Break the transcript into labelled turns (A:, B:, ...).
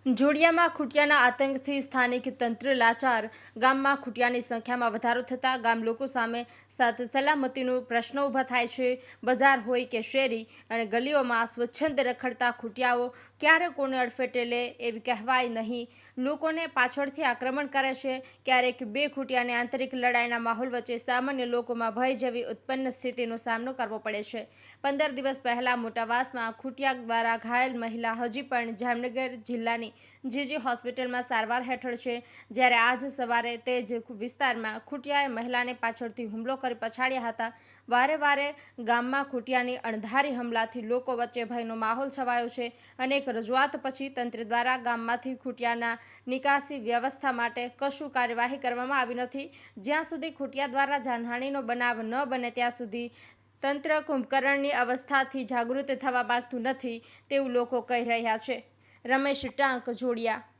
A: જોડિયામાં ખૂટિયાના આતંકથી સ્થાનિક તંત્ર લાચાર। ગામમાં ખૂટિયાની સંખ્યામાં વધારો થતાં ગામ લોકો સામે સલામતીનો પ્રશ્ન ઊભા થાય છે। બજાર હોય કે શેરી અને ગલીઓમાં સ્વચ્છંદ રખડતા ખૂટિયાઓ ક્યારે કોને અડફેટે લે એવી કહેવાય નહીં। લોકોને પાછળથી આક્રમણ કરે છે। ક્યારેક બે ખૂટિયાની આંતરિક લડાઈના માહોલ વચ્ચે સામાન્ય લોકોમાં ભય જેવી ઉત્પન્ન સ્થિતિનો સામનો કરવો પડે છે। 15 દિવસ પહેલા મોટાવાસમાં ખૂટિયા દ્વારા ઘાયલ મહિલા હજી પણ જામનગર જિલ્લાની જીજી હોસ્પિટલમાં સારવાર હેઠળ છે। જ્યારે આજ સવારે તે જ વિસ્તારમાં ખૂટિયાએ મહિલાને પાછળથી હુમલો કરી પછાડ્યા હતા। વારે વારે ગામમાં ખૂટિયાની અણધારી હુમલાથી લોકો વચ્ચે ભયનો માહોલ છવાયો છે। અનેક રજૂઆત પછી તંત્ર દ્વારા ગામમાંથી ખૂટિયાના નિકાસી વ્યવસ્થા માટે કશું કાર્યવાહી કરવામાં આવી નથી। જ્યાં સુધી ખૂટિયા દ્વારા જાનહાનિનો બનાવ ન બને ત્યાં સુધી તંત્ર કુંભકર્ણની અવસ્થાથી જાગૃત થવા માંગતું નથી તેવું લોકો કહી રહ્યા છે। રમેશ ટાંક, જોડિયા।